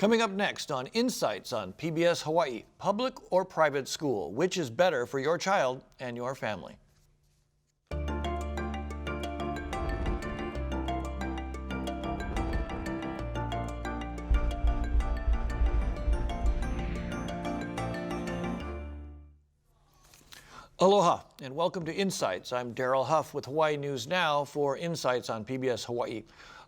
Coming up next on Insights on PBS Hawaii, public or private school, which is better for your child and your family? Aloha and welcome to Insights. I'm Daryl Huff with Hawaii News Now for Insights on PBS Hawaii.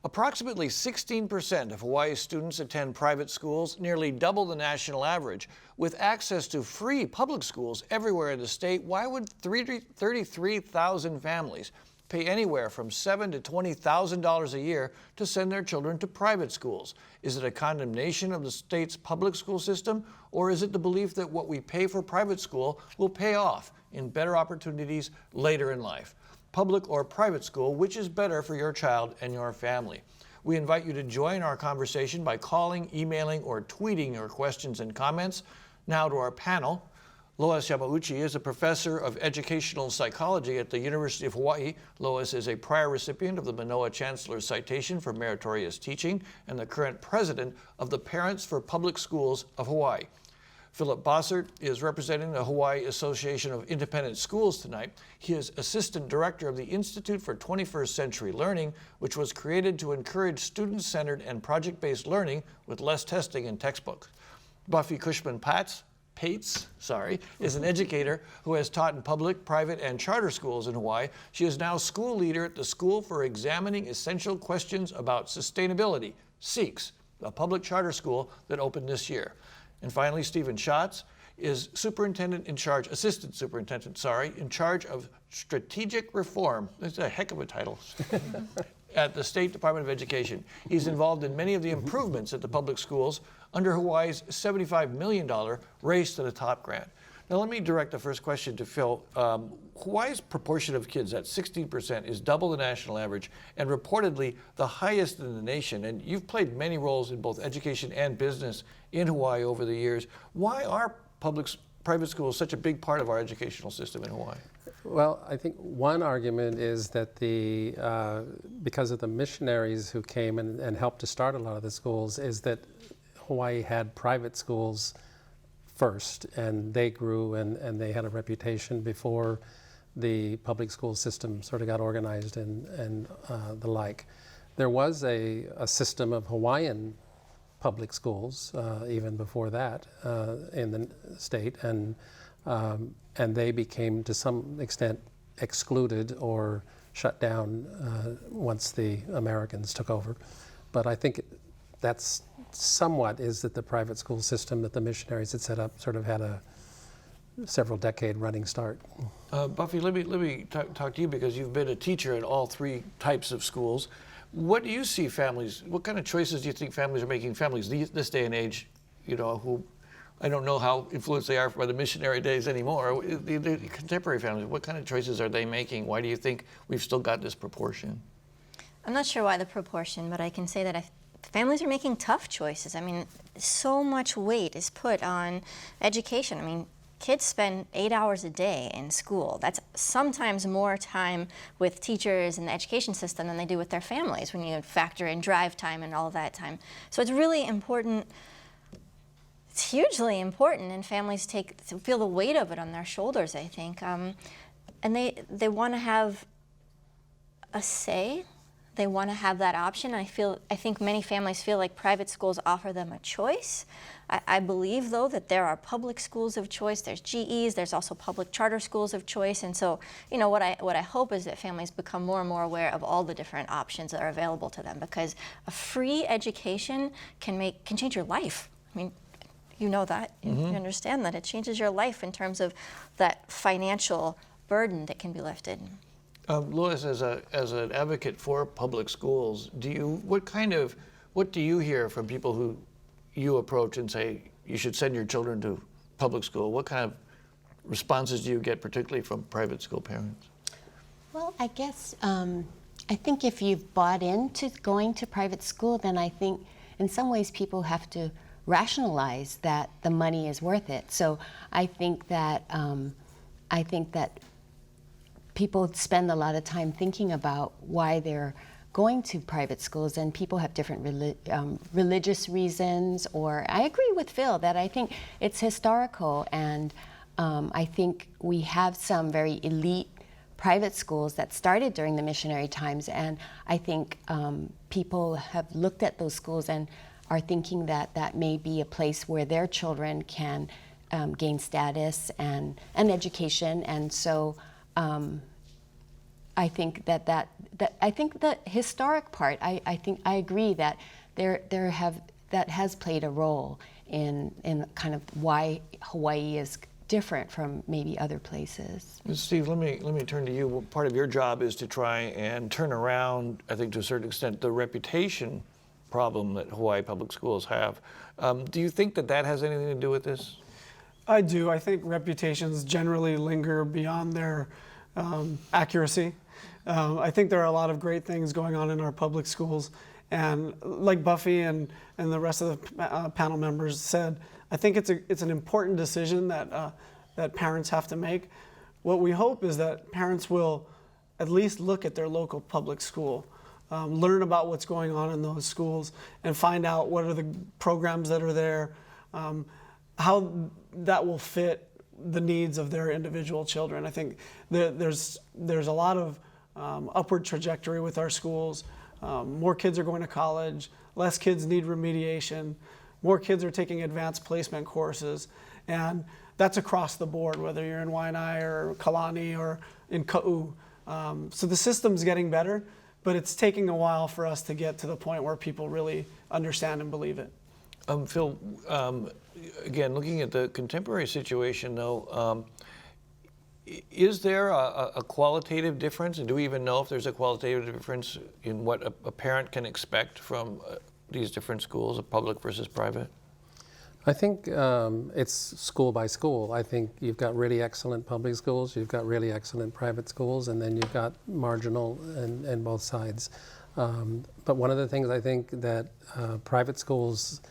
Approximately 16% of Hawaii's students attend private schools, nearly double the national average. With access to free public schools everywhere in the state, why would 33,000 families pay anywhere from $7,000 to $20,000 a year to send their children to private schools? Is it a condemnation of the state's public school system, or is it the belief that what we pay for private school will pay off in better opportunities later in life? Public or private school, which is better for your child and your family? We invite you to join our conversation by calling, emailing, or tweeting your questions and comments. Now to our panel. Lois Yamauchi is a professor of educational psychology at the University of Hawaii. Lois is a prior recipient of the Manoa Chancellor's Citation for Meritorious Teaching and the current president of the Parents for Public Schools of Hawaii. Philip Bossert is representing the Hawaii Association of Independent Schools tonight. He is assistant director of the Institute for 21st Century Learning, which was created to encourage student-centered and project-based learning with less testing and textbooks. Buffy Cushman-Pates is an educator who has taught in public, private, and charter schools in Hawaii. She is now school leader at the School for Examining Essential Questions About Sustainability, SEEKS, a public charter school that opened this year. And finally, Stephen Schatz is assistant superintendent, in charge of strategic reform. That's a heck of a title. At the State Department of Education. He's involved in many of the improvements at the public schools under Hawaii's $75 million Race to the Top grant. Now let me direct the first question to Phil. Hawaii's proportion of kids at 16% is double the national average and reportedly the highest in the nation. And you've played many roles in both education and business in Hawaii over the years. Why are private schools such a big part of our educational system in Hawaii? Well, I think one argument is that because of the missionaries who came and helped to start a lot of the schools, is that Hawaii had private schools first, and they grew and they had a reputation before the public school system sort of got organized and the like. There was a system of Hawaiian public schools even before that in the state, and they became to some extent excluded or shut down once the Americans took over. But I think that's somewhat is that the private school system that the missionaries had set up sort of had a several decade running start. Buffy, let me talk to you, because you've been a teacher at all three types of schools. What do you see families, what kind of choices do you think families are making? Families this day and age, who I don't know how influenced they are by the missionary days anymore. The contemporary families, what kind of choices are they making? Why do you think we've still got this proportion? I'm not sure why the proportion, but I can say that families are making tough choices. I mean, so much weight is put on education. I mean, kids spend 8 hours a day in school. That's sometimes more time with teachers and the education system than they do with their families when you factor in drive time and all of that time. So it's really important. It's hugely important, and families feel the weight of it on their shoulders, I think. And they want to have a say. They want to have that option. I think many families feel like private schools offer them a choice. I believe, though, that there are public schools of choice. There's GEs. There's also public charter schools of choice. And so, what I hope is that families become more and more aware of all the different options that are available to them, because a free education can change your life. I mean, you know that. You understand that. It changes your life in terms of that financial burden that can be lifted. Lois, as an advocate for public schools, what do you hear from people who you approach and say you should send your children to public school? What kind of responses do you get, particularly from private school parents? Well, I guess I think if you've bought into going to private school, then I think in some ways people have to rationalize that the money is worth it. So I think that people spend a lot of time thinking about why they're going to private schools, and people have different religious reasons. Or I agree with Phil that I think it's historical, and I think we have some very elite private schools that started during the missionary times, and I think people have looked at those schools and are thinking that that may be a place where their children can gain status and education, and so I think that I think the historic part, I think I agree that that has played a role in kind of why Hawaii is different from maybe other places. Steve, let me turn to you. Well, part of your job is to try and turn around, I think to a certain extent, the reputation problem that Hawaii public schools have. Do you think that has anything to do with this? I do. I think reputations generally linger beyond their accuracy. I think there are a lot of great things going on in our public schools, and like Buffy and the rest of the panel members said, I think it's an important decision that parents have to make. What we hope is that parents will at least look at their local public school, learn about what's going on in those schools, and find out what are the programs that are there, how that will fit the needs of their individual children. I think there's a lot of upward trajectory with our schools. More kids are going to college, less kids need remediation, more kids are taking advanced placement courses, and that's across the board, whether you're in Waianae or Kalani or in Ka'u. So the system's getting better, but it's taking a while for us to get to the point where people really understand and believe it. Phil, again, looking at the contemporary situation, though, is there a qualitative difference, and do we even know if there's a qualitative difference in what a parent can expect from these different schools, public versus private? I think it's school by school. I think you've got really excellent public schools, you've got really excellent private schools, and then you've got marginal and both sides. But one of the things I think that private schools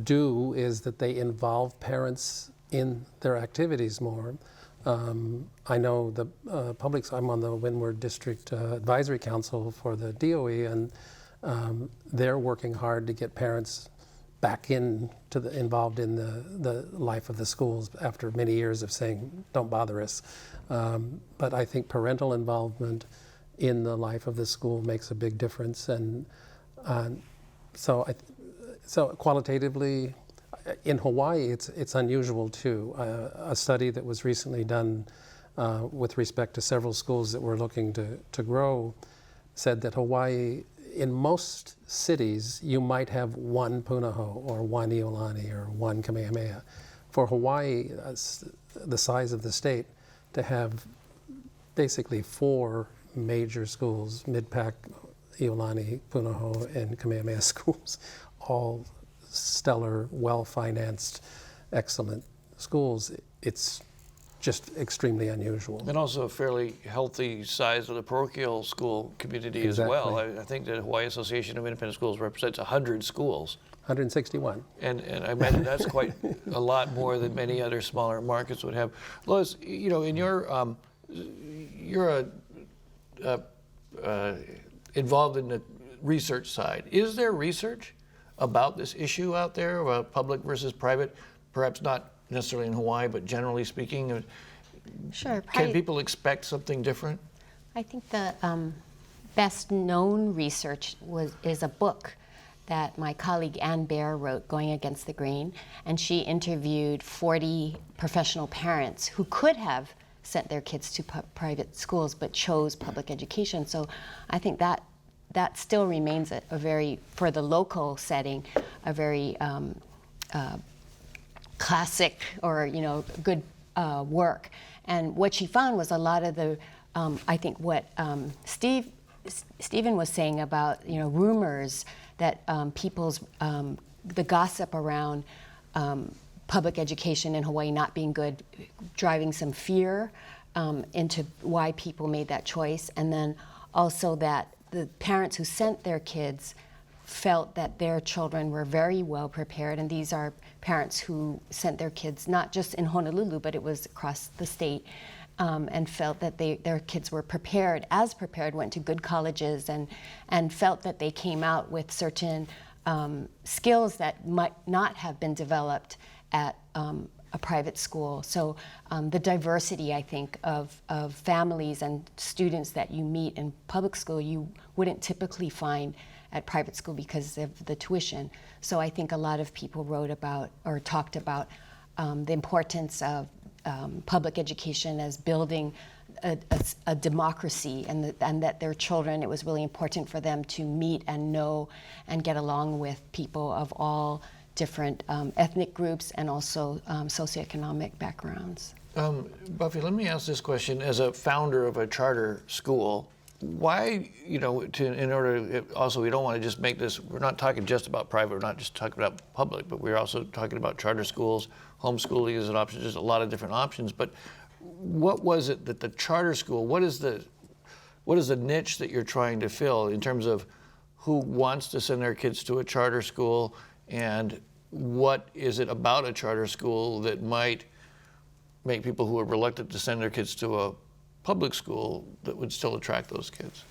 do is that they involve parents in their activities more. I know the I'm on the Windward District Advisory Council for the DOE, and they're working hard to get parents back involved in the life of the schools after many years of saying, don't bother us. But I think parental involvement in the life of the school makes a big difference. And so qualitatively, in Hawaii, it's unusual too. A study that was recently done with respect to several schools that were looking to grow said that Hawaii, in most cities, you might have one Punahou or one Iolani or one Kamehameha. For Hawaii, the size of the state, to have basically 4 major schools, Midpac, Iolani, Punahou, and Kamehameha schools, all stellar, well-financed, excellent schools, it's just extremely unusual. And also a fairly healthy size of the parochial school community as well. I think the Hawaii Association of Independent Schools represents 100 schools. 161. And I imagine that's quite a lot more than many other smaller markets would have. Lois, you know, in your, you're involved in the research side. Is there research about this issue out there, about public versus private, perhaps not necessarily in Hawaii, but generally speaking? Sure. Can people expect something different? I think the best known research is a book that my colleague Ann Baer wrote, Going Against the Grain, and she interviewed 40 professional parents who could have sent their kids to private schools but chose public education. So I think that still remains a very, for the local setting, a very classic or good work. And what she found was a lot of the, I think what Stephen was saying about rumors that people's the gossip around public education in Hawaii not being good, driving some fear into why people made that choice, and then also that the parents who sent their kids felt that their children were very well prepared, and these are parents who sent their kids not just in Honolulu, but it was across the state, and felt that their kids were prepared, went to good colleges, and felt that they came out with certain skills that might not have been developed at a private school. So the diversity, I think, of families and students that you meet in public school, you wouldn't typically find at private school because of the tuition. So I think a lot of people wrote about or talked about the importance of public education as building a democracy, and that their children, it was really important for them to meet and know and get along with people of all different ethnic groups and also socioeconomic backgrounds. Buffy, let me ask this question. As a founder of a charter school, why, in order, also, we don't want to just make this, we're not talking just about private, we're not just talking about public, but we're also talking about charter schools, homeschooling is an option, there's a lot of different options. But what was it that the charter school, what is the niche that you're trying to fill in terms of who wants to send their kids to a charter school, and what is it about a charter school that might make people who are reluctant to send their kids to a public school that would still attract those kids?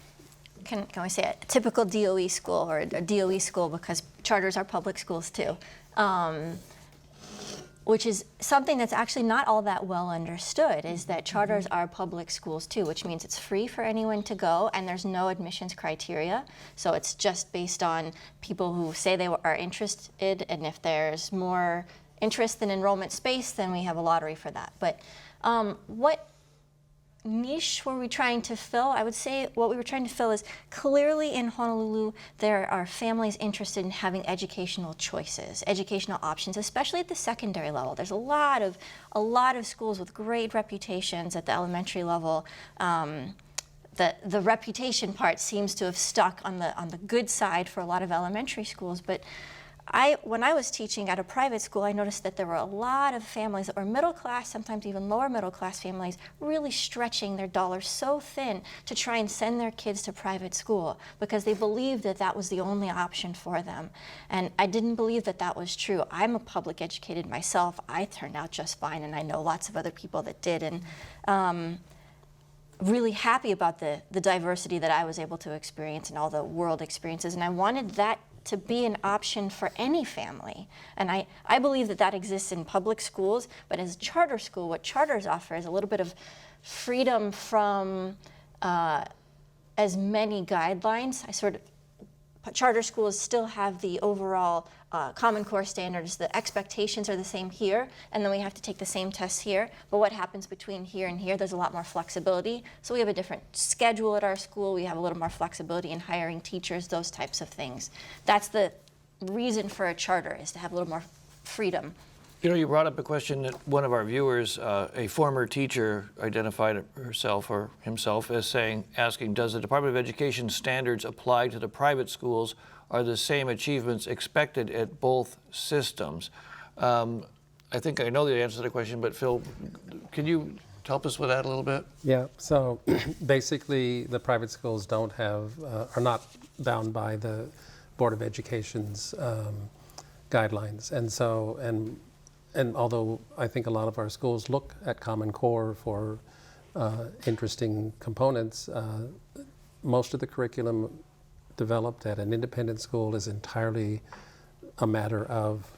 Can we say a typical DOE school, or a DOE school, because charters are public schools too, which is something that's actually not all that well understood, is that charters are public schools too, which means it's free for anyone to go and there's no admissions criteria. So it's just based on people who say they are interested, and if there's more interest than enrollment space, then we have a lottery for that. But what niche were we trying to fill? I would say what we were trying to fill is, clearly in Honolulu there are families interested in having educational choices, educational options, especially at the secondary level. There's a lot of schools with great reputations at the elementary level. The reputation part seems to have stuck on the good side for a lot of elementary schools, but when I was teaching at a private school, I noticed that there were a lot of families that were middle class, sometimes even lower middle class families, really stretching their dollars so thin to try and send their kids to private school because they believed that that was the only option for them. And I didn't believe that that was true. I'm a public educated myself. I turned out just fine, and I know lots of other people that did. And really happy about the diversity that I was able to experience and all the world experiences. And I wanted that to be an option for any family. And I believe that exists in public schools, but as a charter school, what charters offer is a little bit of freedom from as many guidelines. Charter schools still have the overall Common Core standards. The expectations are the same here, and then we have to take the same tests here. But what happens between here and here, there's a lot more flexibility. So we have a different schedule at our school. We have a little more flexibility in hiring teachers, those types of things. That's the reason for a charter, is to have a little more freedom. You brought up a question that one of our viewers, a former teacher, identified herself or himself as asking, does the Department of Education standards apply to the private schools? Are the same achievements expected at both systems? I think I know the answer to the question, but Phil, can you help us with that a little bit? Yeah, so basically the private schools are not bound by the Board of Education's guidelines. And although I think a lot of our schools look at Common Core for interesting components, most of the curriculum developed at an independent school is entirely a matter of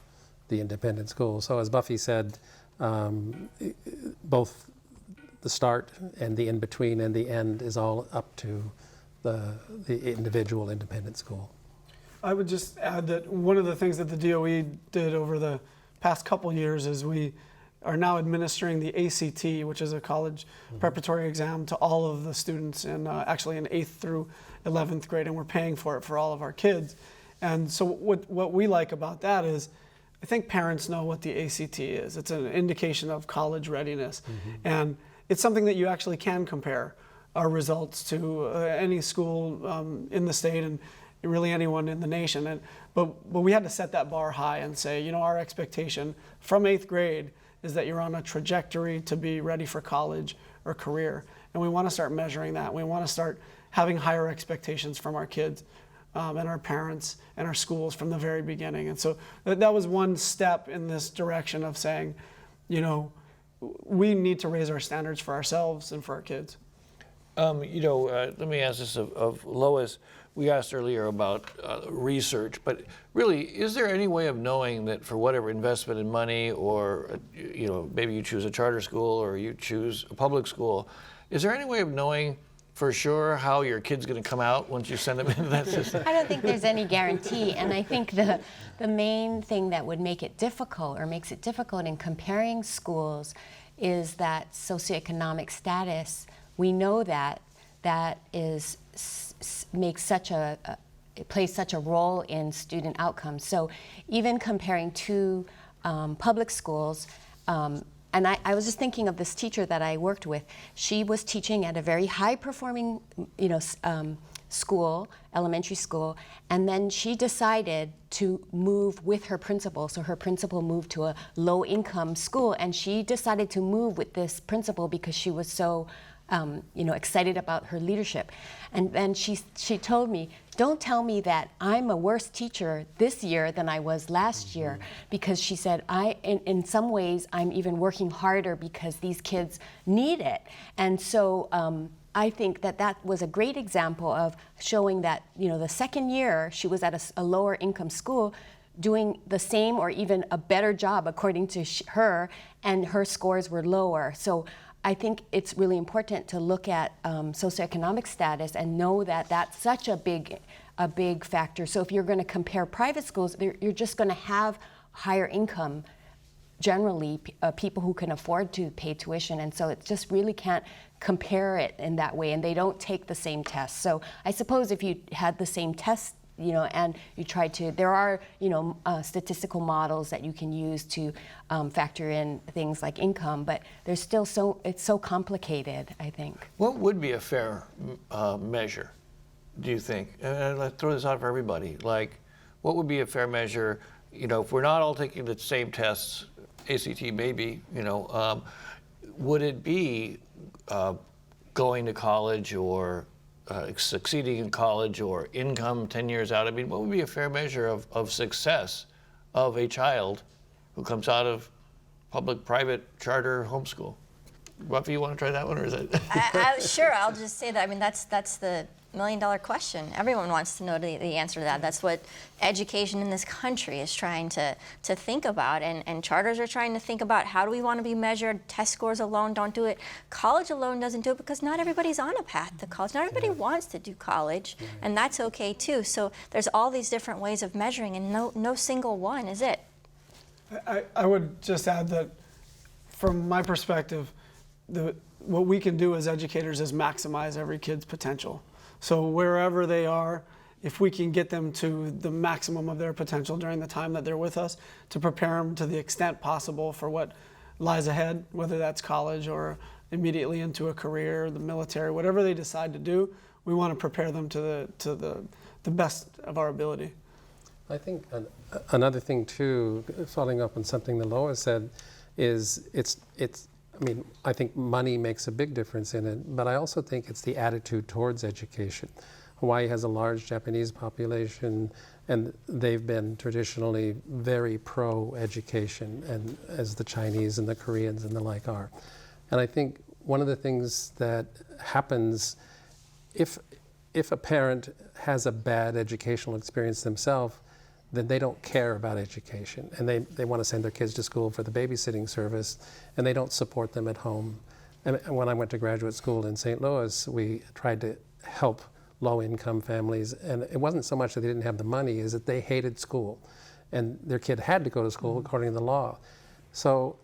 the independent school. So as Buffy said, both the start and the in-between and the end is all up to the individual independent school. I would just add that one of the things that the DOE did over the past couple years is we are now administering the ACT, which is a college preparatory exam, to all of the students actually in 8th through 11th grade, and we're paying for it for all of our kids. And so what we like about that is, I think parents know what the ACT is. It's an indication of college readiness. And it's something that you actually can compare our results to any school in the state and really anyone in the nation. But we had to set that bar high and say, our expectation from 8th grade is that you're on a trajectory to be ready for college or career. And we want to start measuring that. We want to start having higher expectations from our kids and our parents and our schools from the very beginning. And so that was one step in this direction of saying, we need to raise our standards for ourselves and for our kids. Let me ask this of Lois. We asked earlier about research, but really, is there any way of knowing that for whatever investment in money, or maybe you choose a charter school or you choose a public school, is there any way of knowing for sure how your kid's going to come out once you send them into that system? I don't think there's any guarantee, and I think the main thing that would make it difficult, or makes it difficult in comparing schools, is that socioeconomic status. We know that is makes such it plays such a role in student outcomes. So even comparing two public schools, and I was just thinking of this teacher that I worked with. She was teaching at a very high-performing, school, elementary school, and then she decided to move with her principal. So her principal moved to a low-income school, and she decided to move with this principal because she was so excited about her leadership. And then she told me, don't tell me that I'm a worse teacher this year than I was last year, because she said, in some ways, I'm even working harder because these kids need it. And so I think that was a great example of showing that, the second year she was at a lower income school, doing the same or even a better job according to her, and her scores were lower. So I think it's really important to look at socioeconomic status and know that that's such a big factor. So if you're going to compare private schools, you're just going to have higher income, generally people who can afford to pay tuition, and so it just really can't compare it in that way, and they don't take the same tests. So I suppose if you had the same test, and you try to, there are, statistical models that you can use to factor in things like income, but there's still it's so complicated, I think. What would be a fair measure, do you think? And let's throw this out for everybody. Like, what would be a fair measure, if we're not all taking the same tests, ACT maybe, would it be going to college, or succeeding in college, or income 10 years out? I mean, what would be a fair measure of success of a child who comes out of public, private, charter, homeschool? Buffy, you want to try that one, or is it? Sure, I'll just say that. I mean, that's the million-dollar question. Everyone wants to know the answer to that. That's what education in this country is trying to think about, and charters are trying to think about, how do we want to be measured? Test scores alone don't do it. College alone doesn't do it, because not everybody's on a path to college. Not everybody wants to do college, and that's okay too. So there's all these different ways of measuring, and no single one is it. I would just add that, from my perspective, what we can do as educators is maximize every kid's potential. So wherever they are, if we can get them to the maximum of their potential during the time that they're with us, to prepare them to the extent possible for what lies ahead, whether that's college or immediately into a career, the military, whatever they decide to do, we want to prepare them to the best of our ability. I think another thing too, following up on something that Lois said, is I think money makes a big difference in it, but I also think it's the attitude towards education. Hawaii has a large Japanese population, and they've been traditionally very pro-education, and as the Chinese and the Koreans and the like are. And I think one of the things that happens if a parent has a bad educational experience themselves, then they don't care about education, and they want to send their kids to school for the babysitting service, and they don't support them at home. And when I went to graduate school in St. Louis, we tried to help low-income families, and it wasn't so much that they didn't have the money, is that they hated school, and their kid had to go to school according to the law. So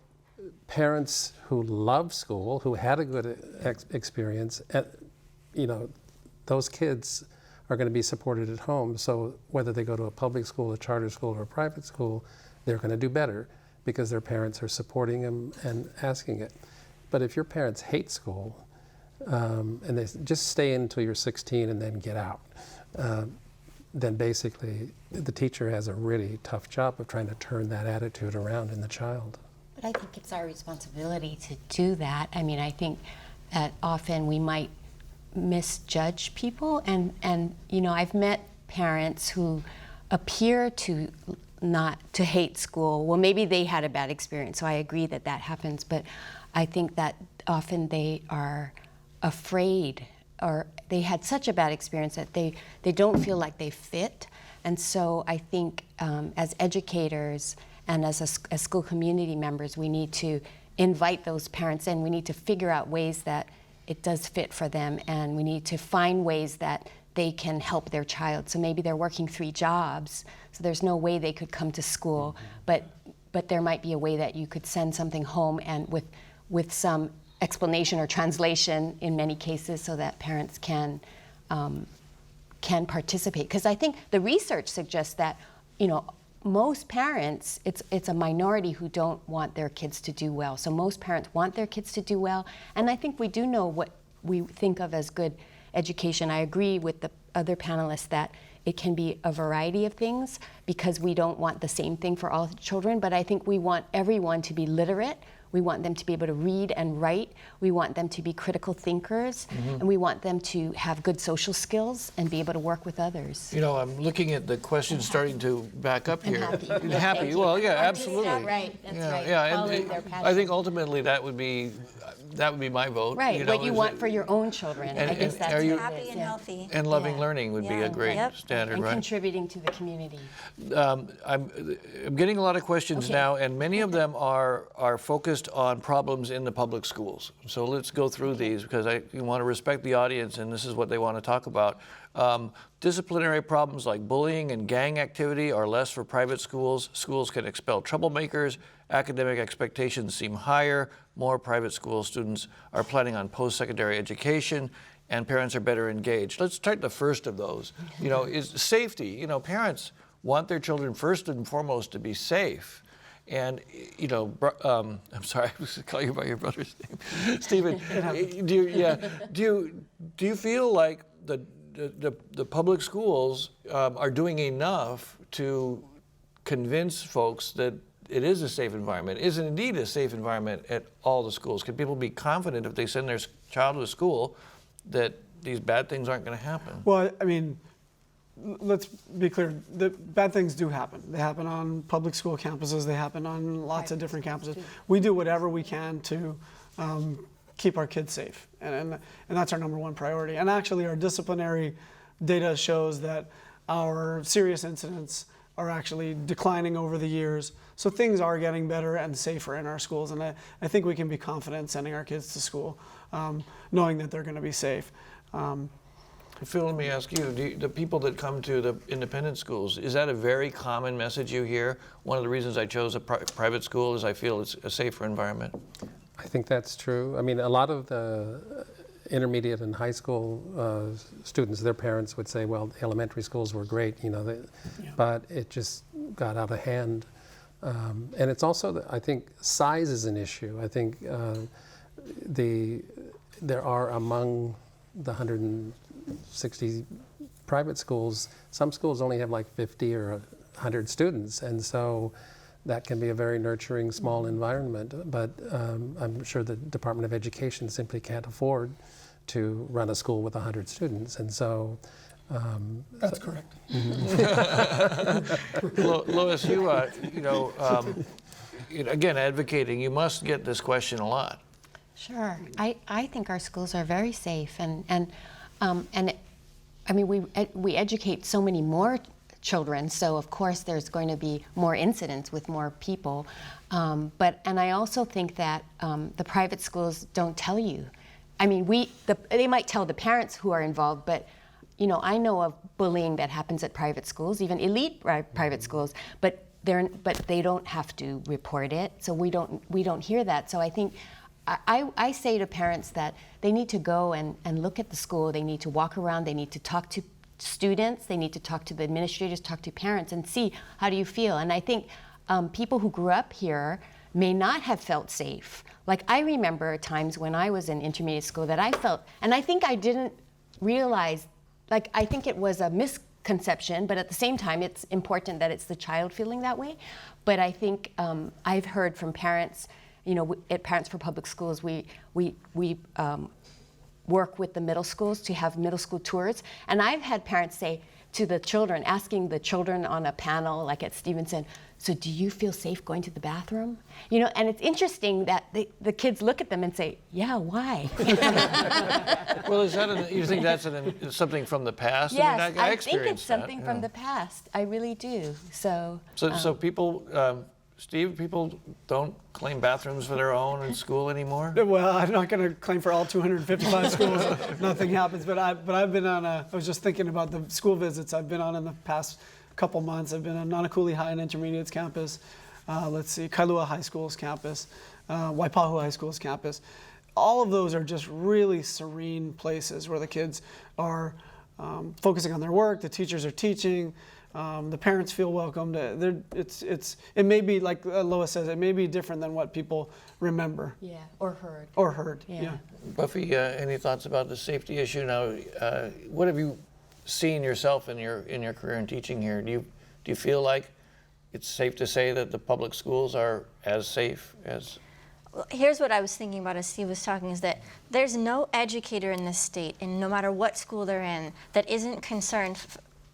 parents who love school, who had a good experience, those kids are going to be supported at home. So whether they go to a public school, a charter school, or a private school, they're going to do better because their parents are supporting them and asking it. But if your parents hate school, and they just stay until you're 16 and then get out, then basically the teacher has a really tough job of trying to turn that attitude around in the child. But I think it's our responsibility to do that. I mean, I think that often we might misjudge people, and I've met parents who appear to not to hate school. Well, maybe they had a bad experience, so I agree that that happens, but I think that often they are afraid, or they had such a bad experience that they don't feel like they fit. And so I think as educators and as school community members, we need to invite those parents in. We need to figure out ways that it does fit for them, and we need to find ways that they can help their child. So maybe they're working 3 jobs, so there's no way they could come to school, but there might be a way that you could send something home, and with some explanation or translation in many cases, so that parents can participate. Because I think the research suggests that, most parents, it's a minority who don't want their kids to do well. So most parents want their kids to do well, and I think we do know what we think of as good education. I agree with the other panelists that it can be a variety of things, because we don't want the same thing for all children, but I think we want everyone to be literate. We want them to be able to read and write. We want them to be critical thinkers, and we want them to have good social skills and be able to work with others. I'm looking at the questions staring to back up here. Happy. Happy. Well, yeah, absolutely. That's right. That's right. Yeah, Following and their passion. I think ultimately that would be my vote. Right, what you is want it- for your own children. And- I guess and that's are what you- it Happy is, and yeah. healthy. And loving Yeah. learning would be Yeah. a great Yep. standard, And right? contributing to the community. I'm getting a lot of questions Okay. now, and many of them are focused on problems in the public schools. So let's go through these, because I want to respect the audience, and this is what they want to talk about. Disciplinary problems like bullying and gang activity are less for private schools. Schools can expel troublemakers. Academic expectations seem higher. More private school students are planning on post-secondary education, and parents are better engaged. Let's start the first of those. Is safety. Parents want their children first and foremost to be safe. And I'm sorry, I was going to call you by your brother's name, Stephen. Do you feel like the public schools are doing enough to convince folks that it is a safe environment? Is it indeed a safe environment at all the schools? Can people be confident if they send their child to school that these bad things aren't going to happen? Well, I mean, let's be clear. The bad things do happen. They happen on public school campuses. They happen on lots of different campuses. We do whatever we can to keep our kids safe, and that's our number one priority. And actually, our disciplinary data shows that our serious incidents are actually declining over the years. So things are getting better and safer in our schools, and I think we can be confident sending our kids to school, knowing that they're going to be safe. Phil, let me ask you, the people that come to the independent schools, is that a very common message you hear? One of the reasons I chose a private school is I feel it's a safer environment. I think that's true. I mean, a lot of the intermediate and high school students, their parents would say, well, the elementary schools were great, but it just got out of hand. And it's also, I think, size is an issue. I think there are among the 160 private schools, some schools only have like 50 or 100 students, and so that can be a very nurturing small environment, but I'm sure the Department of Education simply can't afford to run a school with 100 students, and so That's correct. Lois, again, advocating, you must get this question a lot. Sure. I think our schools are very safe, we educate so many more children, so of course there's going to be more incidents with more people. And I also think that the private schools don't tell you. I mean, they might tell the parents who are involved, but I know of bullying that happens at private schools, even elite private schools, but they don't have to report it, so we don't hear that. So I think I say to parents that they need to go and look at the school. They need to walk around. They need to talk to students. They need to talk to the administrators, talk to parents, and see, how do you feel? And I think people who grew up here may not have felt safe. Like, I remember times when I was in intermediate school that I felt, and I think I didn't realize, like, I think it was a misconception, but at the same time, it's important that it's the child feeling that way. But I think I've heard from parents, at Parents for Public Schools, we work with the middle schools to have middle school tours. And I've had parents say, to the children, asking the children on a panel like at Stevenson, so do you feel safe going to the bathroom? You know, and it's interesting that the kids look at them and say, yeah, why? Well, is that you think that's something from the past? Yes, I mean, I think experienced it's something that, from yeah. the past. I really do. So People, Steve, people don't claim bathrooms for their own in school anymore? Well, I'm not going to claim for all 255 schools. Nothing happens. But I've been on I was just thinking about the school visits I've been on in the past couple months. I've been on Nanakuli High and Intermediate's campus. Kailua High School's campus, Waipahu High School's campus. All of those are just really serene places where the kids are focusing on their work. The teachers are teaching. The parents feel welcomed. It may be, like Lois says, it may be different than what people remember. yeah, or heard. Or heard. Yeah. Yeah. Buffy, any thoughts about the safety issue? Now, what have you seen yourself in your career in teaching here? Do you feel like it's safe to say that the public schools are as safe as? Well, here's what I was thinking about as Steve was talking, is that there's no educator in this state, and no matter what school they're in, that isn't concerned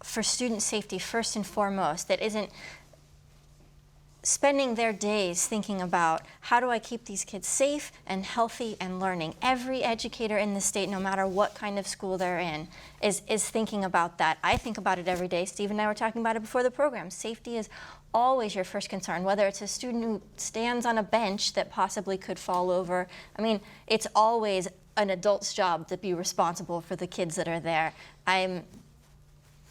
for student safety first and foremost, that isn't spending their days thinking about how do I keep these kids safe and healthy and learning. Every educator in the state, no matter what kind of school they're in, is thinking about that. I think about it every day. Steve and I were talking about it before the program. Safety is always your first concern, whether it's a student who stands on a bench that possibly could fall over. I mean, it's always an adult's job to be responsible for the kids that are there.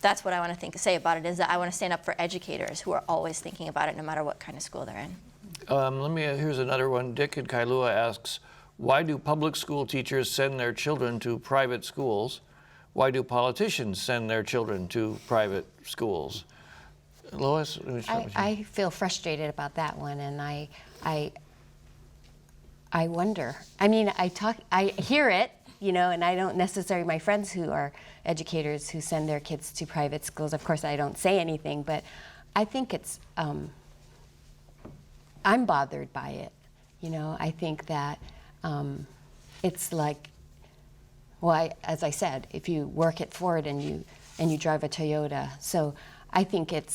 That's what I want to say about it, is that I want to stand up for educators who are always thinking about it no matter what kind of school they're in. Here's another one. Dick in Kailua asks, why do public school teachers send their children to private schools? Why do politicians send their children to private schools? Lois? I feel frustrated about that one, and I wonder. I mean, I hear it, you know, and I don't necessarily, my friends who are educators who send their kids to private schools, of course I don't say anything, but I think it's, I'm bothered by it. You know, I think that it's like, well, as I said, if you work at Ford and you drive a Toyota, so I think it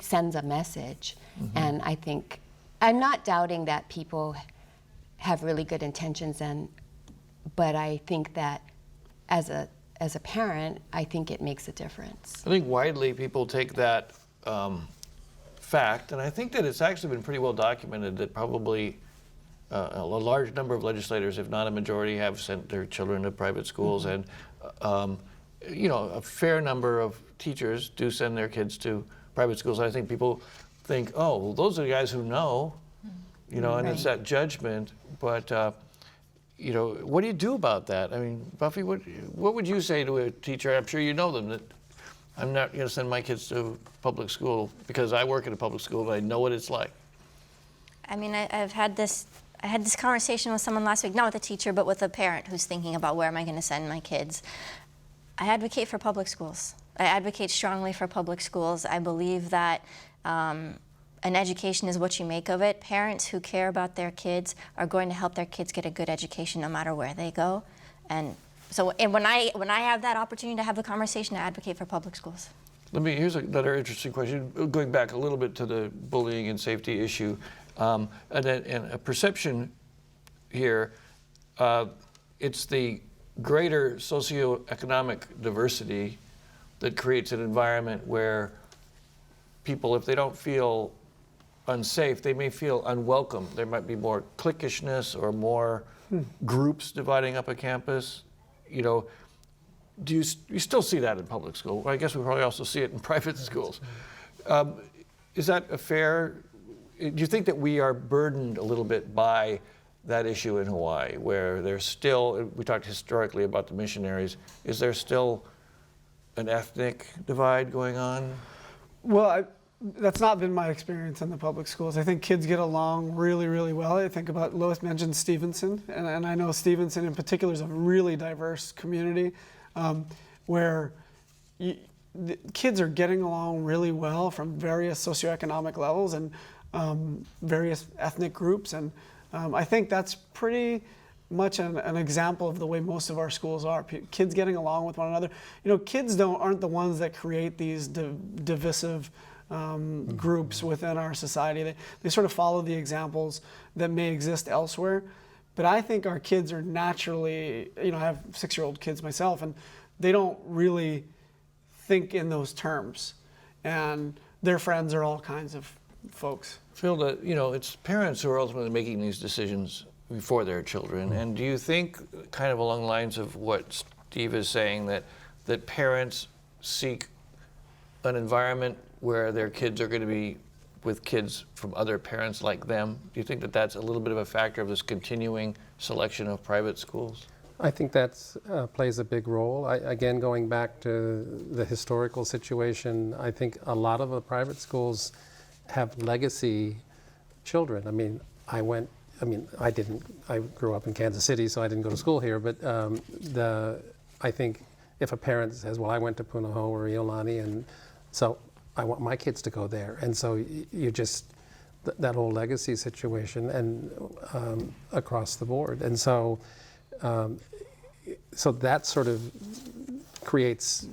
sends a message. Mm-hmm. And I think, I'm not doubting that people have really good intentions, but I think that as a parent, I think it makes a difference. I think widely people take that fact, and I think that it's actually been pretty well documented that probably a large number of legislators, if not a majority, have sent their children to private schools, mm-hmm. and you know, a fair number of teachers do send their kids to private schools. I think people think, oh, well, those are the guys who know, you know, and right. It's that judgment. But you know, what do you do about that? I mean, Buffy, what would you say to a teacher? I'm sure you know them, that I'm not going to send my kids to public school because I work at a public school and I know what it's like. I mean, I had this conversation with someone last week, not with a teacher, but with a parent who's thinking about where am I going to send my kids. I advocate for public schools. I advocate strongly for public schools. I believe that an education is what you make of it. Parents who care about their kids are going to help their kids get a good education no matter where they go. And so when I have that opportunity to have the conversation, I advocate for public schools. Here's another interesting question, going back a little bit to the bullying and safety issue. And a perception here, it's the greater socioeconomic diversity that creates an environment where people, if they don't feel unsafe, they may feel unwelcome. There might be more cliquishness or more groups dividing up a campus. You know, do you still see that in public school? Well, I guess we probably also see it in private schools. Is that a fair? Do you think that we are burdened a little bit by that issue in Hawaii, where there's still, we talked historically about the missionaries, is there still an ethnic divide going on? Well, that's not been my experience in the public schools. I think kids get along really, really well. I think about, Lois mentioned Stevenson, and I know Stevenson in particular is a really diverse community where the kids are getting along really well from various socioeconomic levels and various ethnic groups. And I think that's pretty much an example of the way most of our schools are. Kids getting along with one another. You know, kids aren't the ones that create these divisive groups within our society. They sort of follow the examples that may exist elsewhere. But I think our kids are naturally, you know, I have 6-year-old kids myself, and they don't really think in those terms. And their friends are all kinds of folks. Phil, you know, it's parents who are ultimately making these decisions for their children. And do you think, kind of along the lines of what Steve is saying, that parents seek an environment where their kids are going to be with kids from other parents like them? Do you think that that's a little bit of a factor of this continuing selection of private schools? I think that plays a big role. Again, going back to the historical situation, I think a lot of the private schools have legacy children. I mean, I grew up in Kansas City, so I didn't go to school here, but I think if a parent says, well, I went to Punahou or Iolani, and so I want my kids to go there. And so you just, that whole legacy situation and across the board. And so, so that sort of creates,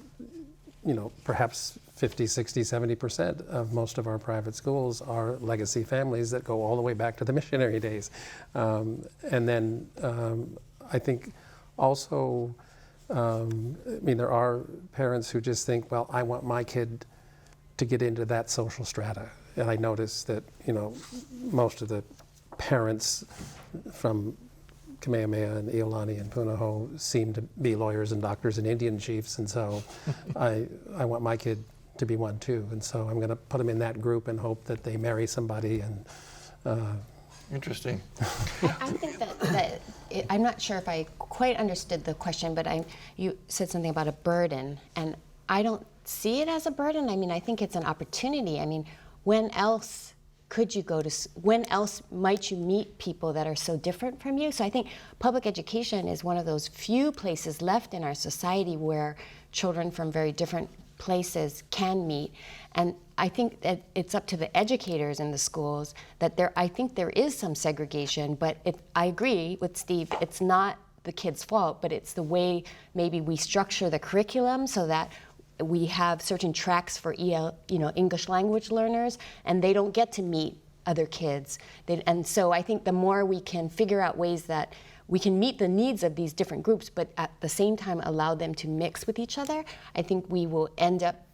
you know, perhaps 50, 60, 70% of most of our private schools are legacy families that go all the way back to the missionary days. And then I think also, I mean, there are parents who just think, well, I want my kid to get into that social strata. And I noticed that, you know, most of the parents from Kamehameha and Iolani and Punahou seem to be lawyers and doctors and Indian chiefs, and so I want my kid to be one too, and so I'm going to put them in that group and hope that they marry somebody. And Interesting. I think that I'm not sure if I quite understood the question, but you said something about a burden, and I don't see it as a burden. I mean, I think it's an opportunity. I mean, when else could you go to, when else might you meet people that are so different from you? So I think public education is one of those few places left in our society where children from very different places can meet. And I think that it's up to the educators in the schools that I think there is some segregation, but I agree with Steve, it's not the kids' fault, but it's the way maybe we structure the curriculum so that we have certain tracks for English language learners, and they don't get to meet other kids. And so I think the more we can figure out ways that we can meet the needs of these different groups, but at the same time allow them to mix with each other, I think we will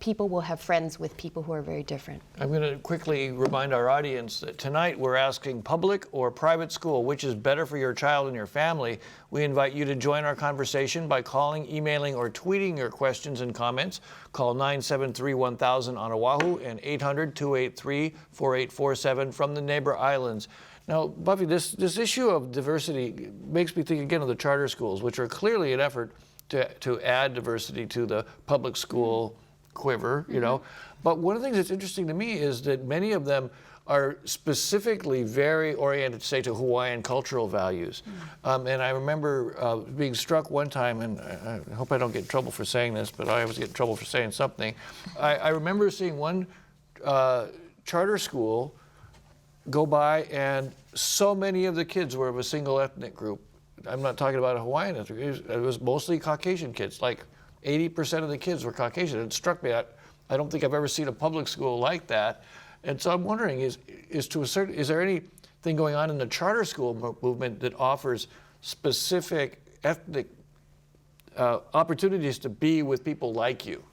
people will have friends with people who are very different. I'm going to quickly remind our audience that tonight we're asking public or private school, which is better for your child and your family. We invite you to join our conversation by calling, emailing, or tweeting your questions and comments. Call 973-1000 on Oahu and 800-283-4847 from the neighbor islands. Now, Buffy, this issue of diversity makes me think again of the charter schools, which are clearly an effort to add diversity to the public school quiver, you know. But one of the things that's interesting to me is that many of them are specifically very oriented, say, to Hawaiian cultural values. And I remember being struck one time, and I hope I don't get in trouble for saying this, but I always get in trouble for saying something. I remember seeing one charter school go by, and so many of the kids were of a single ethnic group. I'm not talking about a Hawaiian ethnic group. It was mostly Caucasian kids. Like 80% of the kids were Caucasian. It struck me. I don't think I've ever seen a public school like that. And so I'm wondering, is there anything going on in the charter school movement that offers specific ethnic opportunities to be with people like you?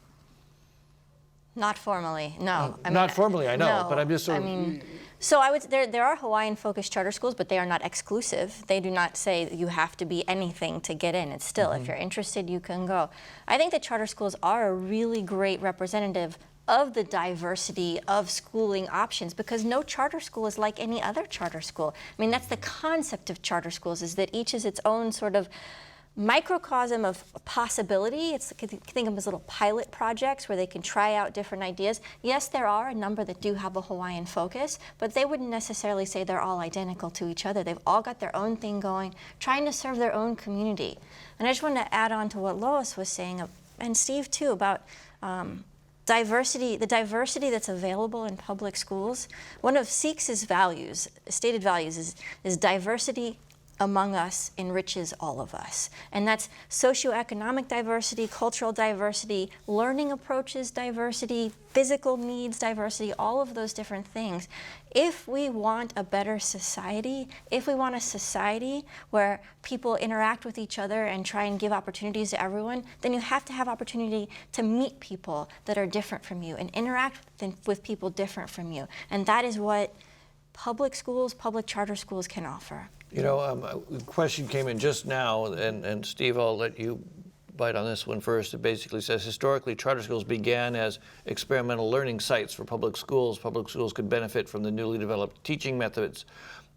Not formally, no. Not formally, I know, no, but I'm just sort of... So there are Hawaiian-focused charter schools, but they are not exclusive. They do not say you have to be anything to get in. It's still, if you're interested, you can go. I think that charter schools are a really great representative of the diversity of schooling options, because no charter school is like any other charter school. I mean, that's the concept of charter schools, is that each is its own sort of microcosm of possibility. It's, you can think of them as little pilot projects where they can try out different ideas. Yes, there are a number that do have a Hawaiian focus, but they wouldn't necessarily say they're all identical to each other. They've all got their own thing going, trying to serve their own community. And I just want to add on to what Lois was saying, and Steve too, about diversity, the diversity that's available in public schools. One of SEEK's values, stated values, is diversity, among us enriches all of us. And that's socioeconomic diversity, cultural diversity, learning approaches diversity, physical needs diversity, all of those different things. If we want a better society, if we want a society where people interact with each other and try and give opportunities to everyone, then you have to have opportunity to meet people that are different from you and interact with people different from you. And that is what public schools, public charter schools can offer. You know, a question came in just now, and Steve, I'll let you bite on this one first. It basically says, historically, charter schools began as experimental learning sites for public schools. Public schools could benefit from the newly developed teaching methods.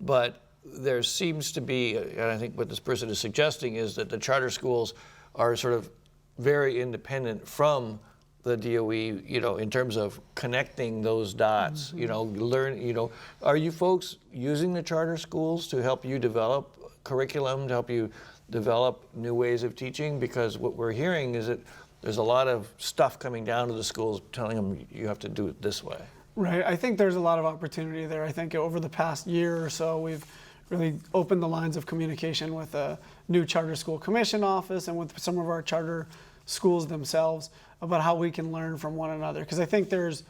But there seems to be, and I think what this person is suggesting is that the charter schools are sort of very independent from the DOE, you know, in terms of connecting those dots, you know, are you folks using the charter schools to help you develop curriculum, to help you develop new ways of teaching? Because what we're hearing is that there's a lot of stuff coming down to the schools telling them you have to do it this way. Right. I think there's a lot of opportunity there. I think over the past year or so, we've really opened the lines of communication with a new charter school commission office and with some of our charter schools themselves about how we can learn from one another. Because I think there's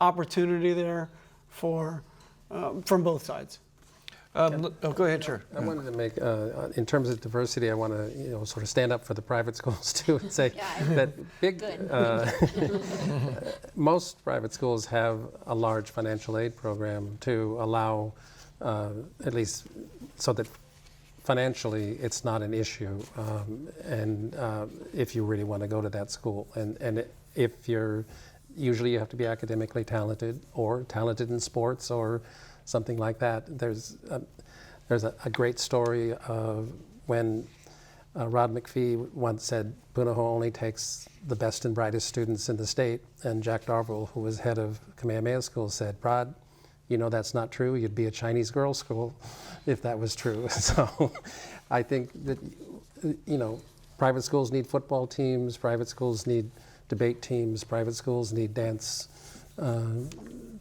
opportunity there for from both sides. Go ahead, sir. I wanted to make, in terms of diversity, I want to, sort of stand up for the private schools too and say that most private schools have a large financial aid program to allow, at least so that financially it's not an issue, and if you really want to go to that school, and if usually you have to be academically talented or talented in sports or something like that. There's a great story of when Rod McPhee once said Punahou only takes the best and brightest students in the state, and Jack Darville, who was head of Kamehameha School, said, Rod, you know that's not true. You'd be a Chinese girls' school if that was true. So I think that, private schools need football teams, private schools need debate teams, private schools need dance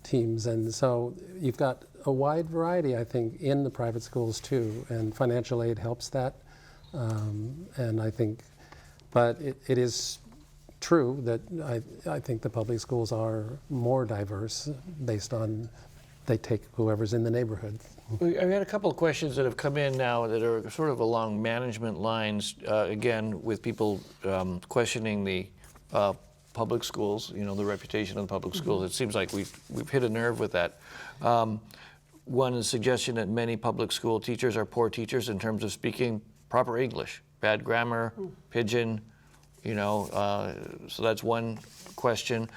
teams. And so you've got a wide variety, I think, in the private schools too, and financial aid helps that. And I think, but it is true that I think the public schools are more diverse based on they take whoever's in the neighborhood. I've had a couple of questions that have come in now that are sort of along management lines, again, with people questioning the public schools, the reputation of the public schools. It seems like we've hit a nerve with that. One is suggestion that many public school teachers are poor teachers in terms of speaking proper English, bad grammar, pidgin, so that's one question.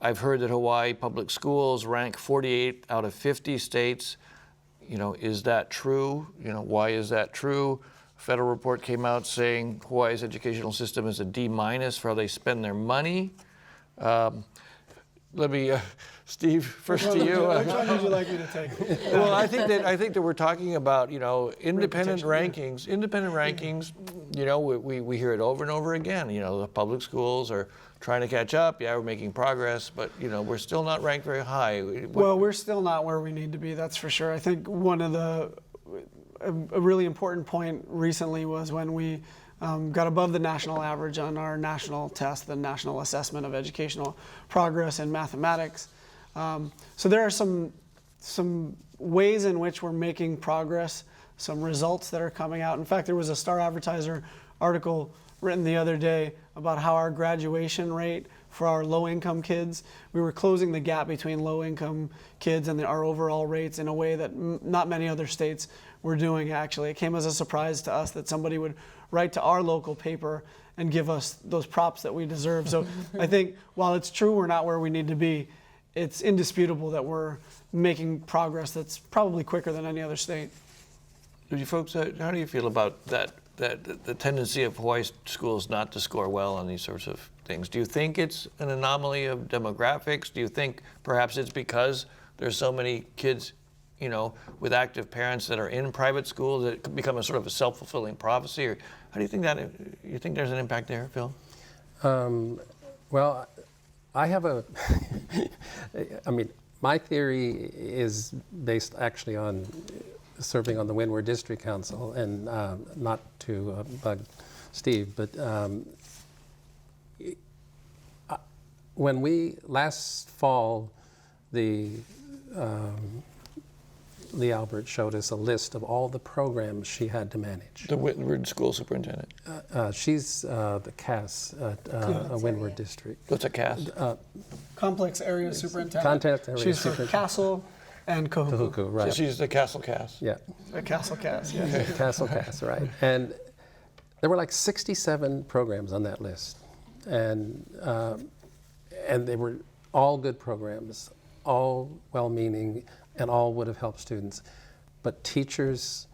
I've heard that Hawaii public schools rank 48 out of 50 states. Is that true? Why is that true? A federal report came out saying Hawaii's educational system is a D- for how they spend their money. Let me, Steve, first to you. Which one would you like me to take? Well, I think that we're talking about independent rankings. Independent rankings. We hear it over and over again. The public schools are trying to catch up. Yeah, we're making progress, but we're still not ranked very high. Well, we're still not where we need to be. That's for sure. I think one of a really important point recently was when we got above the national average on our national test, the National Assessment of Educational Progress in Mathematics. So there are some ways in which we're making progress, some results that are coming out. In fact, there was a Star Advertiser article written the other day about how our graduation rate for our low-income kids, we were closing the gap between low-income kids and our overall rates in a way that not many other states were doing, actually. It came as a surprise to us that somebody would write to our local paper and give us those props that we deserve. So I think while it's true we're not where we need to be, it's indisputable that we're making progress that's probably quicker than any other state. Do you folks, how do you feel about that the tendency of Hawaii schools not to score well on these sorts of things? Do you think it's an anomaly of demographics? Do you think perhaps it's because there's so many kids, with active parents that are in private schools that it become a sort of a self-fulfilling prophecy? Or how do you think you think there's an impact there, Phil? Well, I have my theory is based actually on serving on the Windward District Council, and not to bug Steve, but when we last fall, Lee Albert showed us a list of all the programs she had to manage. The Windward School Superintendent. She's the CAS at Windward District. What's a CAS? Complex Area Superintendent. Contact Area She's for Superintendent. Castle and Kahuku. Kahuku, right. She's the Castle CAS. Yeah, Castle Cast, yeah. Castle CAS, right. And there were like 67 programs on that list. And they were all good programs, all well-meaning, and all would have helped students. But teachers,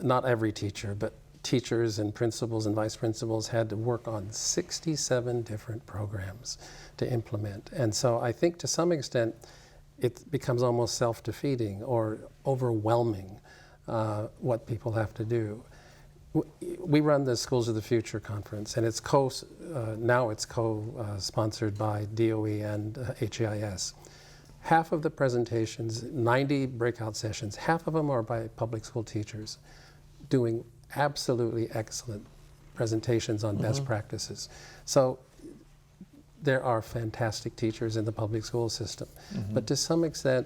not every teacher, but teachers and principals and vice principals had to work on 67 different programs to implement. And so I think to some extent, it becomes almost self-defeating or overwhelming what people have to do. We run the Schools of the Future conference, and it's now it's co-sponsored by DOE and HEIS. Half of the presentations, 90 breakout sessions, half of them are by public school teachers doing absolutely excellent presentations on best practices. So there are fantastic teachers in the public school system. But to some extent,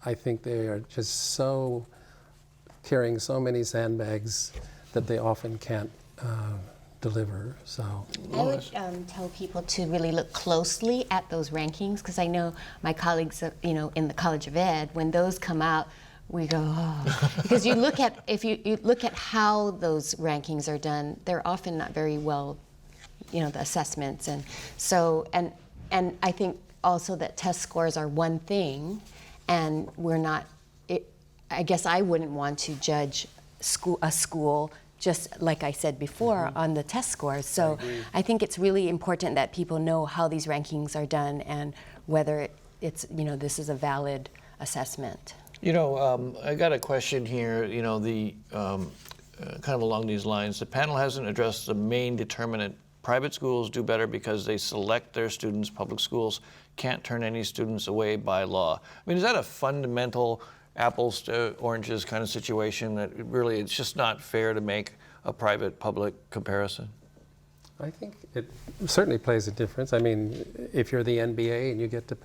I think they are just so carrying so many sandbags that they often can't deliver. So I would tell people to really look closely at those rankings, because I know my colleagues, in the College of Ed, when those come out, we go, oh, because if you look at how those rankings are done, they're often not very well, the assessments, and so and I think also that test scores are one thing, and we're not. I guess I wouldn't want to judge a school just like I said before on the test scores. So I think it's really important that people know how these rankings are done and whether it's this is a valid assessment. I got a question here. Kind of along these lines. The panel hasn't addressed the main determinant. Private schools do better because they select their students. Public schools can't turn any students away by law. I mean, is that a fundamental apples to oranges kind of situation that really it's just not fair to make a private-public comparison? I think it certainly plays a difference. I mean, if you're the NBA and you get to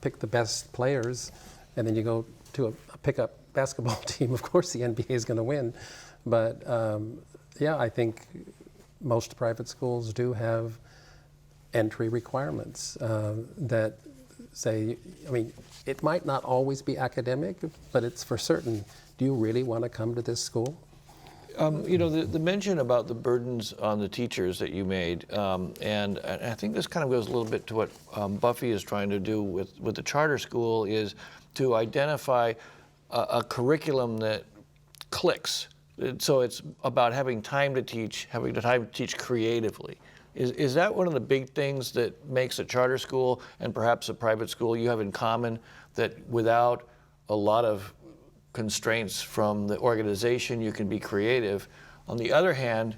pick the best players, and then you go to a pickup basketball team, of course the NBA is going to win. But yeah, I think most private schools do have entry requirements that say, I mean, it might not always be academic, but it's for certain. Do you really want to come to this school? The mention about the burdens on the teachers that you made, and I think this kind of goes a little bit to what Buffy is trying to do with the charter school, is to identify a curriculum that clicks. So it's about having time to teach, having the time to teach creatively. Is that one of the big things that makes a charter school and perhaps a private school you have in common, that without a lot of constraints from the organization you can be creative? On the other hand,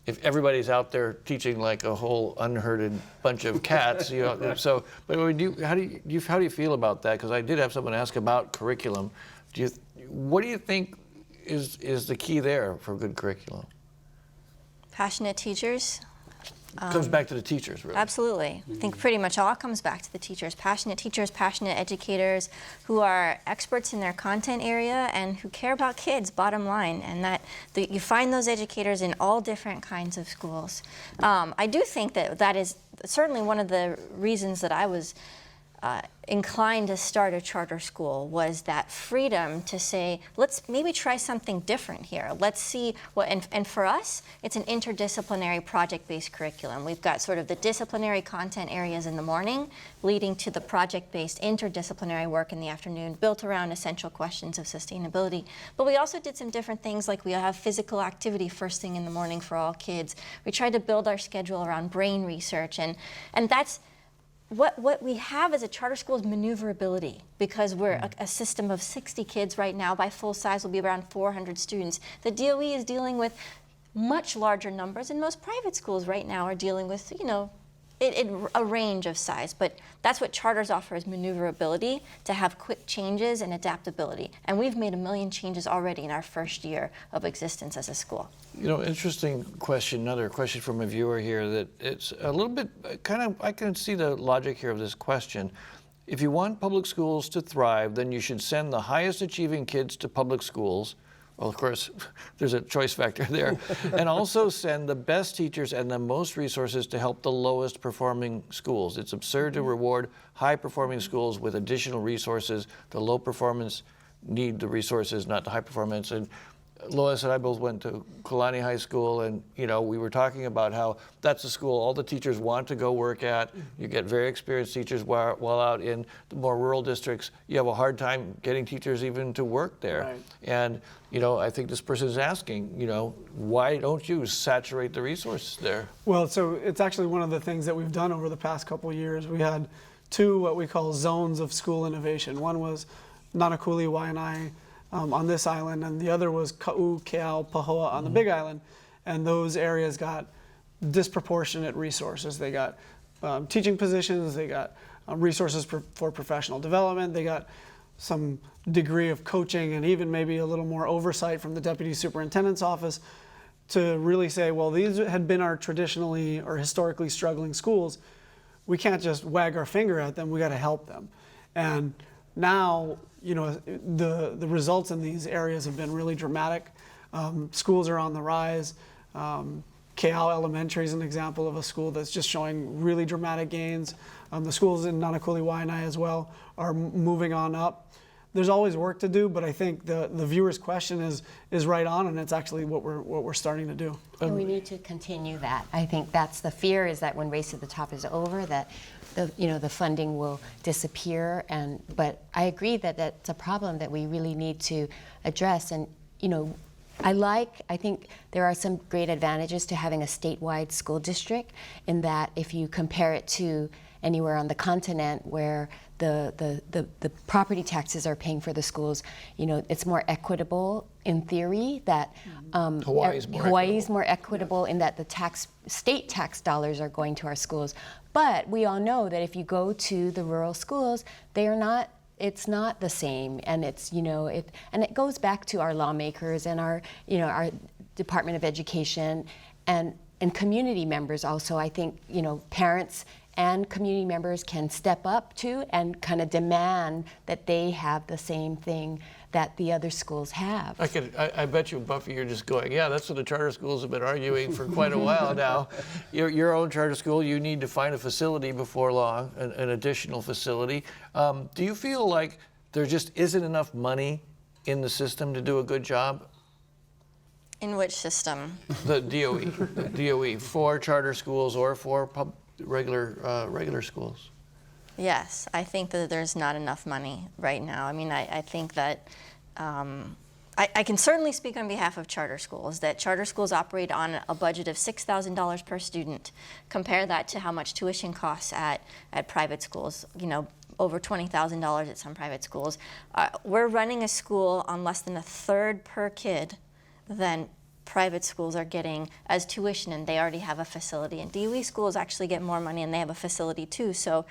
if everybody's out there teaching like a whole unherded bunch of cats, so but how do you feel about that? Because I did have someone ask about curriculum. What do you think is the key there for good curriculum? Passionate teachers. Comes back to the teachers, really. Absolutely. I think pretty much all comes back to the teachers, passionate educators who are experts in their content area and who care about kids, bottom line, and that you find those educators in all different kinds of schools. I do think that is certainly one of the reasons that I was inclined to start a charter school, was that freedom to say, let's maybe try something different here. Let's see what, and for us, it's an interdisciplinary project-based curriculum. We've got sort of the disciplinary content areas in the morning, leading to the project-based interdisciplinary work in the afternoon, built around essential questions of sustainability. But we also did some different things, like we have physical activity first thing in the morning for all kids. We tried to build our schedule around brain research, and that's, what we have as a charter school is maneuverability, because we're a system of 60 kids right now. By full size, will be around 400 students. The DOE is dealing with much larger numbers, and most private schools right now are dealing with, a range of size, but that's what charters offer, is maneuverability, to have quick changes and adaptability. And we've made 1 million changes already in our first year of existence as a school. You know, interesting question, another question from a viewer here that it's a little bit kind of, I can see the logic here of this question. If you want public schools to thrive, then you should send the highest achieving kids to public schools. Well, of course, there's a choice factor there. And also send the best teachers and the most resources to help the lowest performing schools. It's absurd to reward high performing schools with additional resources. The low performance need the resources, not the high performance. And Lois and I both went to Kalani High School, and you know, we were talking about how that's a school all the teachers want to go work at. You get very experienced teachers, while out in the more rural districts, you have a hard time getting teachers even to work there. Right. And you know, I think this person is asking, you know, why don't you saturate the resources there? Well, so it's actually one of the things that we've done over the past couple of years. We had 2 what we call zones of school innovation. One was Nanakuli, Waianae, on this island, and the other was Ka'u, Keau, Pahoa on the Big Island. And those areas got disproportionate resources. They got teaching positions, they got resources for professional development, they got some degree of coaching, and even maybe a little more oversight from the deputy superintendent's office to really say, well, these had been our traditionally or historically struggling schools. We can't just wag our finger at them, we got to help them. And now, you know, the results in these areas have been really dramatic. Schools are on the rise. Keau Elementary is an example of a school that's just showing really dramatic gains. The schools in Nanakuli, Waianae as well are moving on up. There's always work to do, but I think the viewer's question is right on, and it's actually what we're starting to do. And we need to continue that. I think that's the fear, is that when Race to the Top is over, that the funding will disappear. But I agree that that's a problem that we really need to address. And you know, I think there are some great advantages to having a statewide school district, in that if you compare it to anywhere on the continent where the property taxes are paying for the schools, you know, it's more equitable in theory. That Hawaii's more equitable in that the state tax dollars are going to our schools. But we all know that if you go to the rural schools, it's not the same, and it's, you know, and it goes back to our lawmakers and our Department of Education and community members also. I think, you know, parents and community members can step up to and kind of demand that they have the same thing that the other schools have. I bet you, Buffy, you're just going, yeah, that's what the charter schools have been arguing for quite a while now. Your own charter school, you need to find a facility before long, an additional facility. Do you feel like there just isn't enough money in the system to do a good job? In which system? The DOE, for charter schools or for regular schools? Yes, I think that there's not enough money right now. I mean, I think that I can certainly speak on behalf of charter schools, that charter schools operate on a budget of $6,000 per student. Compare that to how much tuition costs at private schools, you know, over $20,000 at some private schools. We're running a school on less than a third per kid than private schools are getting as tuition, and they already have a facility. And DOE schools actually get more money, and they have a facility too. So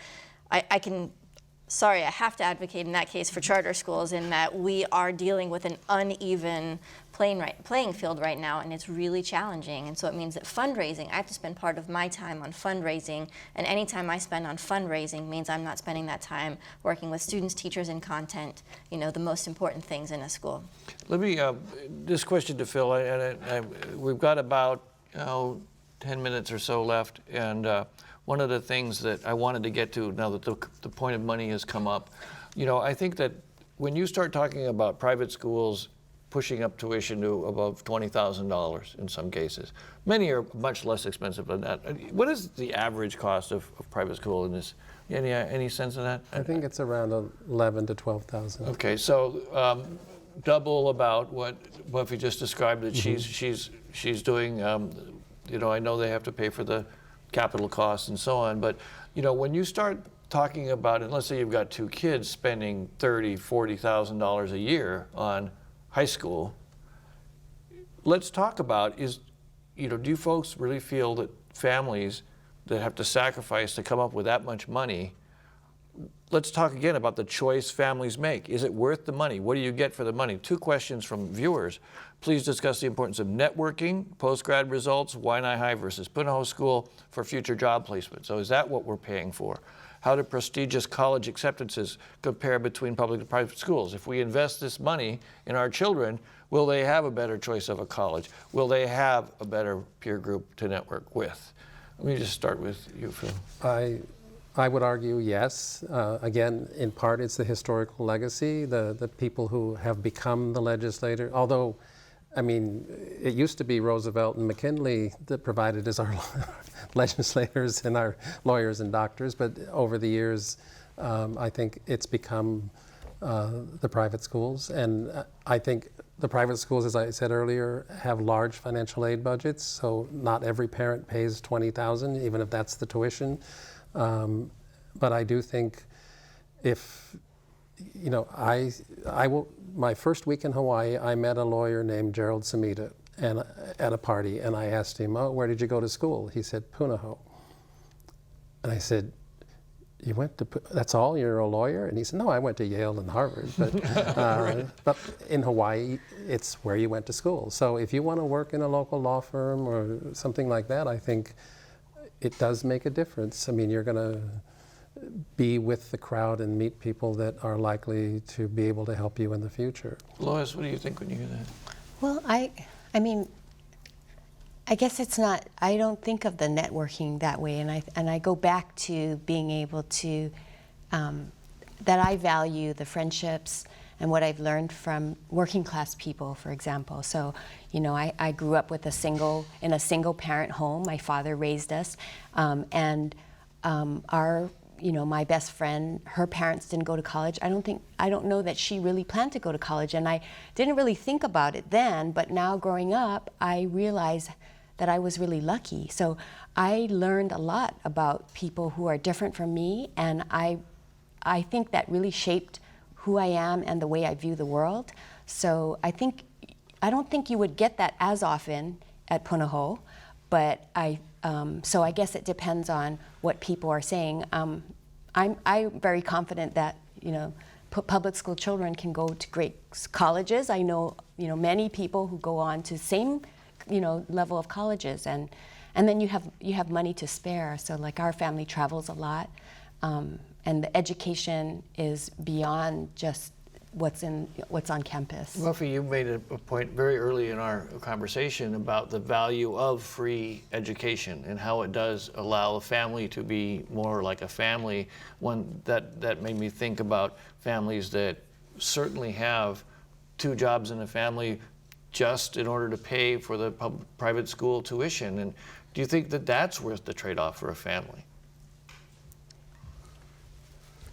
I have to advocate in that case for charter schools, in that we are dealing with an uneven playing field right now, and it's really challenging. And so it means that fundraising, I have to spend part of my time on fundraising, and any time I spend on fundraising means I'm not spending that time working with students, teachers, and content, you know, the most important things in a school. Let me, this question to Phil, and we've got about 10 minutes or so left, and one of the things that I wanted to get to, now that the point of money has come up, you know, I think that when you start talking about private schools pushing up tuition to above $20,000 in some cases, many are much less expensive than that. What is the average cost of private school in this? Any sense of that? I think it's around 11 to 12,000. Okay, so double about what Buffy just described that she's doing. You know, I know they have to pay for the capital costs and so on, but you know, when you start talking about it, let's say you've got 2 kids spending $30,000, $40,000 a year on high school, let's talk about do you folks really feel that families that have to sacrifice to come up with that much money. Let's talk again about the choice families make. Is it worth the money? What do you get for the money? 2 questions from viewers. Please discuss the importance of networking, post-grad results, Waianae High versus Punahou School for future job placement. So is that what we're paying for? How do prestigious college acceptances compare between public and private schools? If we invest this money in our children, will they have a better choice of a college? Will they have a better peer group to network with? Let me just start with you, Phil. I would argue yes. Again, in part, it's the historical legacy, the people who have become the legislator. Although, I mean, it used to be Roosevelt and McKinley that provided as our legislators and our lawyers and doctors, but over the years, I think it's become the private schools. And I think the private schools, as I said earlier, have large financial aid budgets, so not every parent pays $20,000, even if that's the tuition. But I do think if, you know, my first week in Hawaii, I met a lawyer named Gerald Samita at a party, and I asked him, oh, where did you go to school? He said, Punahou. And I said, you went to, that's all, you're a lawyer? And he said, no, I went to Yale and Harvard. But, but in Hawaii, it's where you went to school. So if you want to work in a local law firm or something like that, I think it does make a difference. I mean, you're going to be with the crowd and meet people that are likely to be able to help you in the future. Lois, what do you think when you hear that? Well, I mean, I guess it's not, I don't think of the networking that way, and I go back to being able to, that I value the friendships and what I've learned from working class people, for example. So, you know, I grew up with in a single parent home. My father raised us, and you know, my best friend, her parents didn't go to college. I don't know that she really planned to go to college, and I didn't really think about it then, but now growing up, I realize that I was really lucky. So I learned a lot about people who are different from me, and I think that really shaped who I am and the way I view the world. So I don't think you would get that as often at Punahou, but so I guess it depends on what people are saying. I'm very confident that, you know, public school children can go to great colleges. I know, you know, many people who go on to same, you know, level of colleges, and then you have money to spare. So like our family travels a lot, and the education is beyond just what's on campus. Buffy, you made a point very early in our conversation about the value of free education and how it does allow a family to be more like a family. One that made me think about families that certainly have 2 jobs in a family just in order to pay for the private school tuition. And do you think that that's worth the trade-off for a family?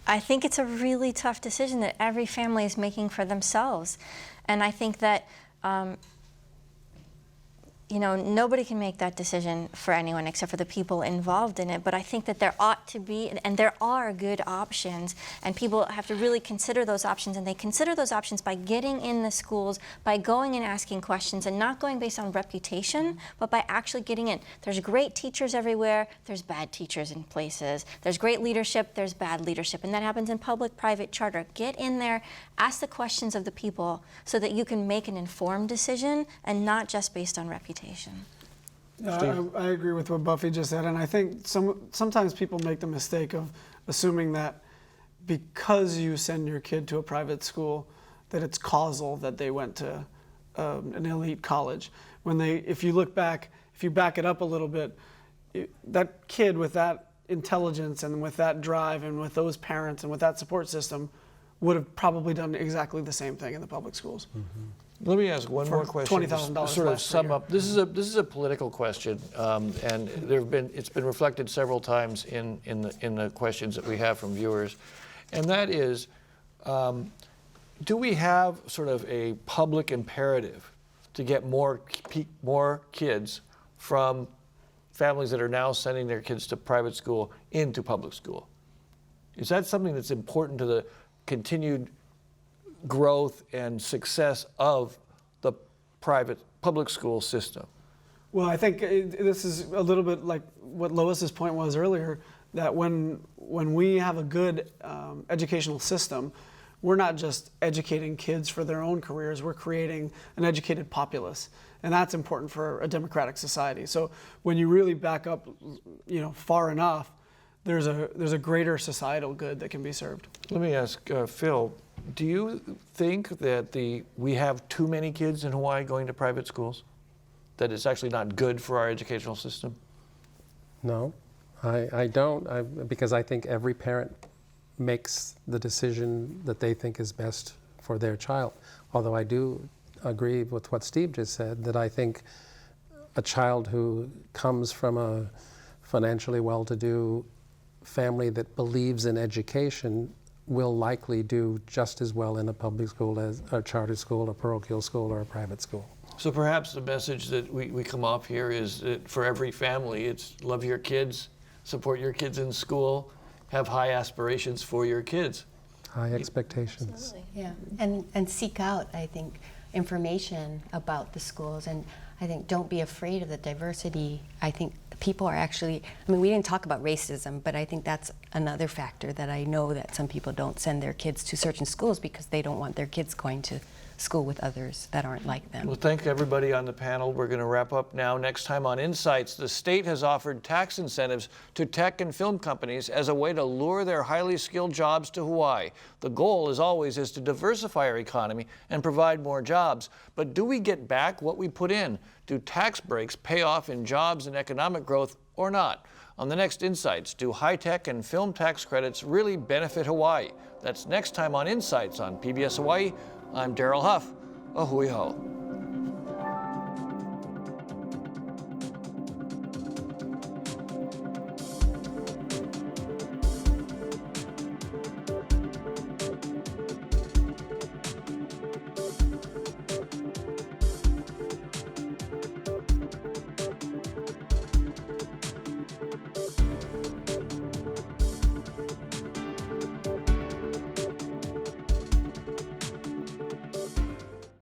I think it's a really tough decision that every family is making for themselves. And I think that, you know, nobody can make that decision for anyone except for the people involved in it. But I think that there ought to be, and there are good options, and people have to really consider those options. And they consider those options by getting in the schools, by going and asking questions, and not going based on reputation, but by actually getting in. There's great teachers everywhere. There's bad teachers in places. There's great leadership. There's bad leadership. And that happens in public, private, charter. Get in there, ask the questions of the people so that you can make an informed decision and not just based on reputation. Yeah, I agree with what Buffy just said, and I think sometimes people make the mistake of assuming that because you send your kid to a private school, that it's causal that they went to an elite college. If you look back, if you back it up a little bit, that kid with that intelligence and with that drive and with those parents and with that support system would have probably done exactly the same thing in the public schools. Mm-hmm. Let me ask one more question. $20,000 sort of less per sum year. up. This is a political question, and it's been reflected several times in the questions that we have from viewers, and that is, do we have sort of a public imperative to get more kids from families that are now sending their kids to private school into public school? Is that something that's important to the continued growth and success of the public school system? Well, I think this is a little bit like what Lois's point was earlier, that when we have a good educational system, we're not just educating kids for their own careers, we're creating an educated populace. And that's important for a democratic society. So when you really back up, far enough, there's a greater societal good that can be served. Let me ask Phil, do you think that we have too many kids in Hawaii going to private schools? That it's actually not good for our educational system? No, I don't, because I think every parent makes the decision that they think is best for their child. Although I do agree with what Steve just said, that I think a child who comes from a financially well-to-do family that believes in education will likely do just as well in a public school as a charter school, a parochial school, or a private school. So perhaps the message that we come off here is that for every family, it's love your kids, support your kids in school, have high aspirations for your kids. High expectations. Absolutely. Yeah, and seek out, I think, information about the schools, and I think don't be afraid of the diversity. I think people are actually, we didn't talk about racism, but I think that's another factor that I know that some people don't send their kids to certain schools because they don't want their kids going to school with others that aren't like them. Well, thank everybody on the panel. We're going to wrap up now. Next time on Insights, the state has offered tax incentives to tech and film companies as a way to lure their highly skilled jobs to Hawaii. The goal, as always, is to diversify our economy and provide more jobs. But do we get back what we put in? Do tax breaks pay off in jobs and economic growth or not? On the next Insights, do high-tech and film tax credits really benefit Hawaii? That's next time on Insights on PBS Hawaii. I'm Daryl Huff. A hui hou.